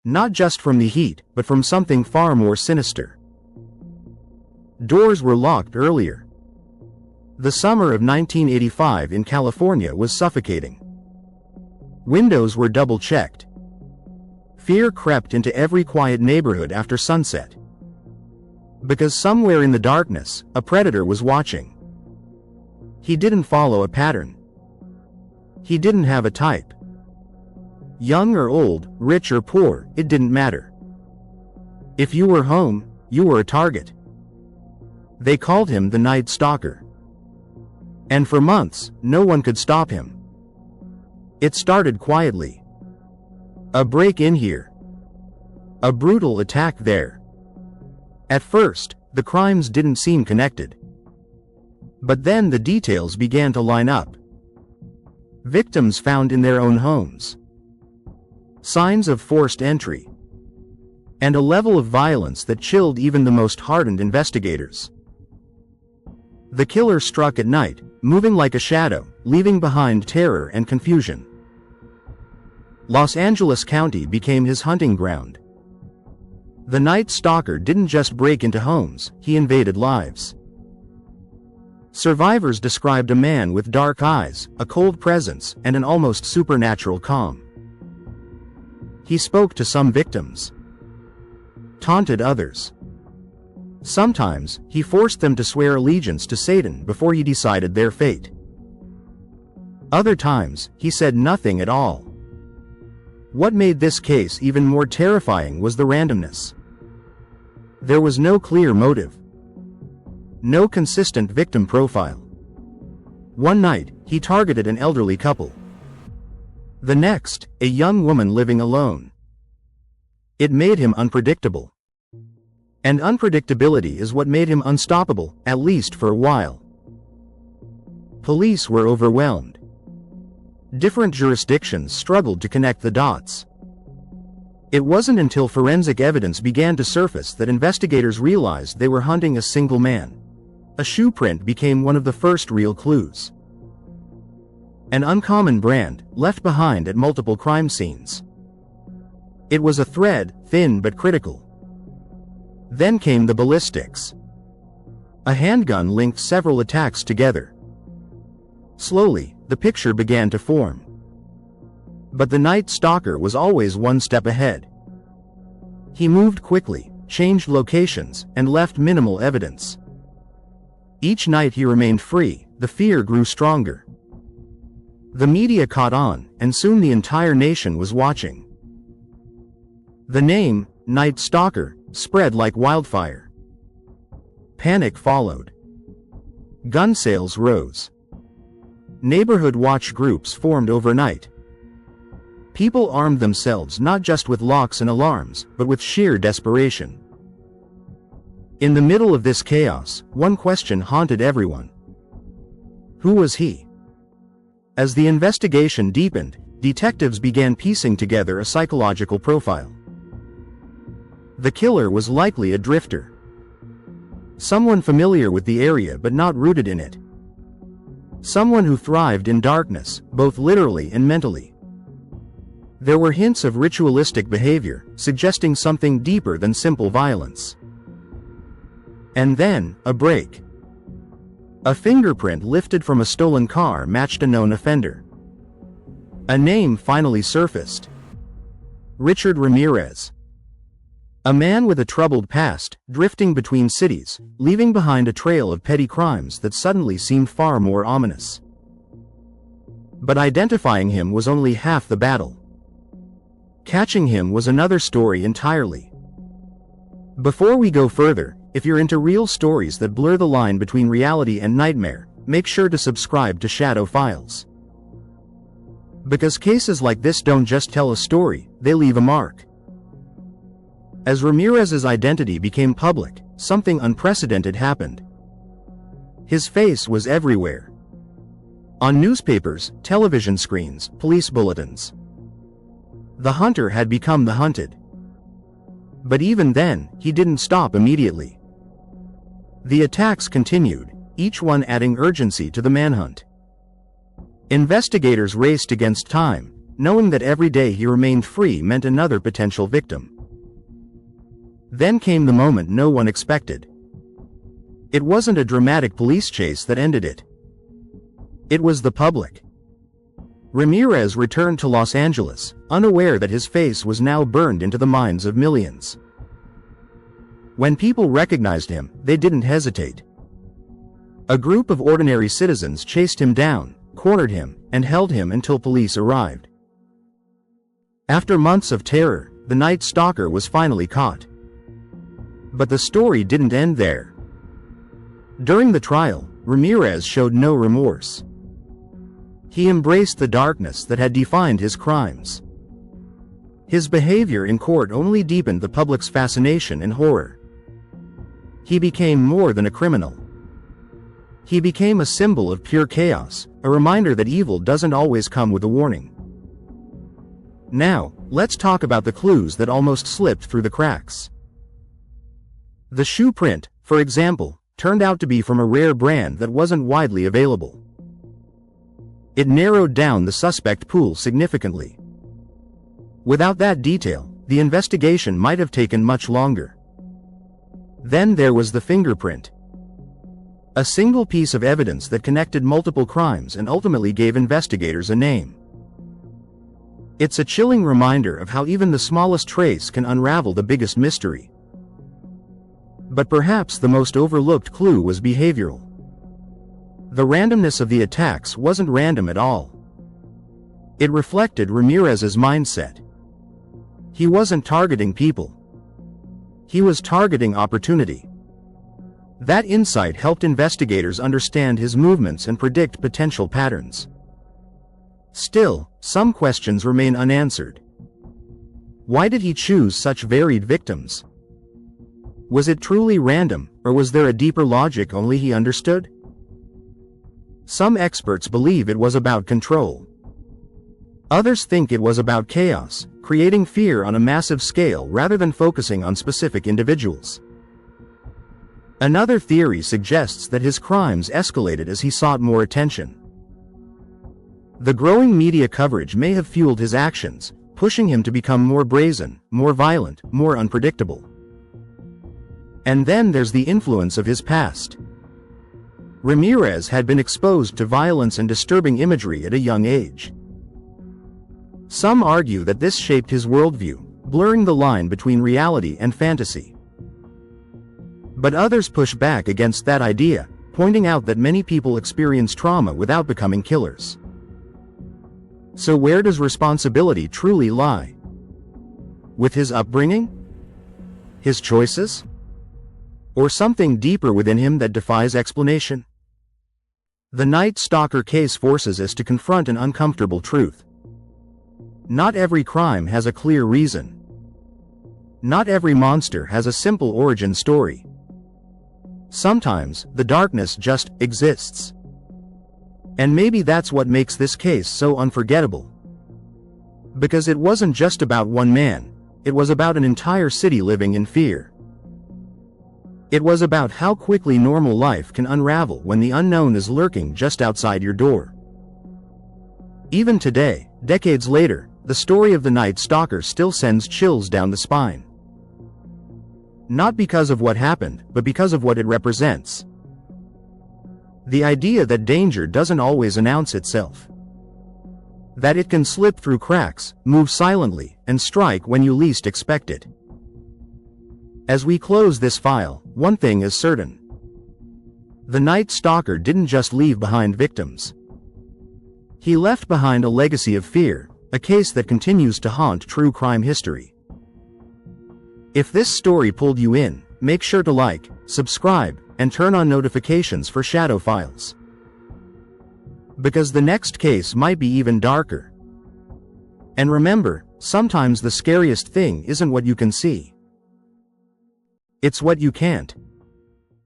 Not just from the heat, but from something far more sinister. Doors were locked earlier. The summer of 1985 in California was suffocating. Windows were double-checked. Fear crept into every quiet neighborhood after sunset. Because somewhere in the darkness, a predator was watching. He didn't follow a pattern. He didn't have a type. Young or old, rich or poor, it didn't matter. If you were home, you were a target. They called him the Night Stalker. And for months, no one could stop him. It started quietly. A break-in here. A brutal attack there. At first, the crimes didn't seem connected. But then the details began to line up. Victims found in their own homes. Signs of forced entry. And a level of violence that chilled even the most hardened investigators. The killer struck at night, moving like a shadow, leaving behind terror and confusion. Los Angeles County became his hunting ground. The Night Stalker didn't just break into homes, he invaded lives. Survivors described a man with dark eyes, a cold presence, and an almost supernatural calm. He spoke to some victims. Taunted others. Sometimes, he forced them to swear allegiance to Satan before he decided their fate. Other times, he said nothing at all. What made this case even more terrifying was the randomness. There was no clear motive. No consistent victim profile. One night, he targeted an elderly couple. The next, a young woman living alone. It made him unpredictable. And unpredictability is what made him unstoppable, at least for a while. Police were overwhelmed. Different jurisdictions struggled to connect the dots. It wasn't until forensic evidence began to surface that investigators realized they were hunting a single man. A shoe print became one of the first real clues. An uncommon brand, left behind at multiple crime scenes. It was a thread, thin but critical. Then came the ballistics. A handgun linked several attacks together. Slowly, the picture began to form. But the Night Stalker was always one step ahead. He moved quickly, changed locations, and left minimal evidence. Each night he remained free, the fear grew stronger. The media caught on, and soon the entire nation was watching. The name, Night Stalker, spread like wildfire. Panic followed. Gun sales rose. Neighborhood watch groups formed overnight. People armed themselves not just with locks and alarms, but with sheer desperation. In the middle of this chaos, one question haunted everyone. Who was he? As the investigation deepened, detectives began piecing together a psychological profile. The killer was likely a drifter. Someone familiar with the area but not rooted in it. Someone who thrived in darkness, both literally and mentally. There were hints of ritualistic behavior, suggesting something deeper than simple violence. And then, a break. A fingerprint lifted from a stolen car matched a known offender. A name finally surfaced. Richard Ramirez. A man with a troubled past, drifting between cities, leaving behind a trail of petty crimes that suddenly seemed far more ominous. But identifying him was only half the battle. Catching him was another story entirely. Before we go further, if you're into real stories that blur the line between reality and nightmare, make sure to subscribe to Shadow Files. Because cases like this don't just tell a story, they leave a mark. As Ramirez's identity became public, something unprecedented happened. His face was everywhere. On newspapers, television screens, police bulletins. The hunter had become the hunted. But even then, he didn't stop immediately. The attacks continued, each one adding urgency to the manhunt. Investigators raced against time, knowing that every day he remained free meant another potential victim. Then came the moment no one expected. It wasn't a dramatic police chase that ended it. It was the public. Ramirez returned to Los Angeles, unaware that his face was now burned into the minds of millions. When people recognized him, they didn't hesitate. A group of ordinary citizens chased him down, cornered him, and held him until police arrived. After months of terror, the Night Stalker was finally caught. But the story didn't end there. During the trial, Ramirez showed no remorse. He embraced the darkness that had defined his crimes. His behavior in court only deepened the public's fascination and horror. He became more than a criminal. He became a symbol of pure chaos, a reminder that evil doesn't always come with a warning. Now, let's talk about the clues that almost slipped through the cracks. The shoe print, for example, turned out to be from a rare brand that wasn't widely available. It narrowed down the suspect pool significantly. Without that detail, the investigation might have taken much longer. Then there was the fingerprint. A single piece of evidence that connected multiple crimes and ultimately gave investigators a name. It's a chilling reminder of how even the smallest trace can unravel the biggest mystery. But perhaps the most overlooked clue was behavioral. The randomness of the attacks wasn't random at all. It reflected Ramirez's mindset. He wasn't targeting people. He was targeting opportunity. That insight helped investigators understand his movements and predict potential patterns. Still, some questions remain unanswered. Why did he choose such varied victims? Was it truly random, or was there a deeper logic only he understood? Some experts believe it was about control. Others think it was about chaos, creating fear on a massive scale rather than focusing on specific individuals. Another theory suggests that his crimes escalated as he sought more attention. The growing media coverage may have fueled his actions, pushing him to become more brazen, more violent, more unpredictable. And then there's the influence of his past. Ramirez had been exposed to violence and disturbing imagery at a young age. Some argue that this shaped his worldview, blurring the line between reality and fantasy. But others push back against that idea, pointing out that many people experience trauma without becoming killers. So where does responsibility truly lie? With his upbringing? His choices? Or something deeper within him that defies explanation? The Night Stalker case forces us to confront an uncomfortable truth. Not every crime has a clear reason. Not every monster has a simple origin story. Sometimes, the darkness just exists. And maybe that's what makes this case so unforgettable. Because it wasn't just about one man, it was about an entire city living in fear. It was about how quickly normal life can unravel when the unknown is lurking just outside your door. Even today, decades later, the story of the Night Stalker still sends chills down the spine. Not because of what happened, but because of what it represents. The idea that danger doesn't always announce itself. That it can slip through cracks, move silently, and strike when you least expect it. As we close this file, one thing is certain. The Night Stalker didn't just leave behind victims. He left behind a legacy of fear, a case that continues to haunt true crime history. If this story pulled you in, make sure to like, subscribe, and turn on notifications for Shadow Files. Because the next case might be even darker. And remember, sometimes the scariest thing isn't what you can see. It's what you can't.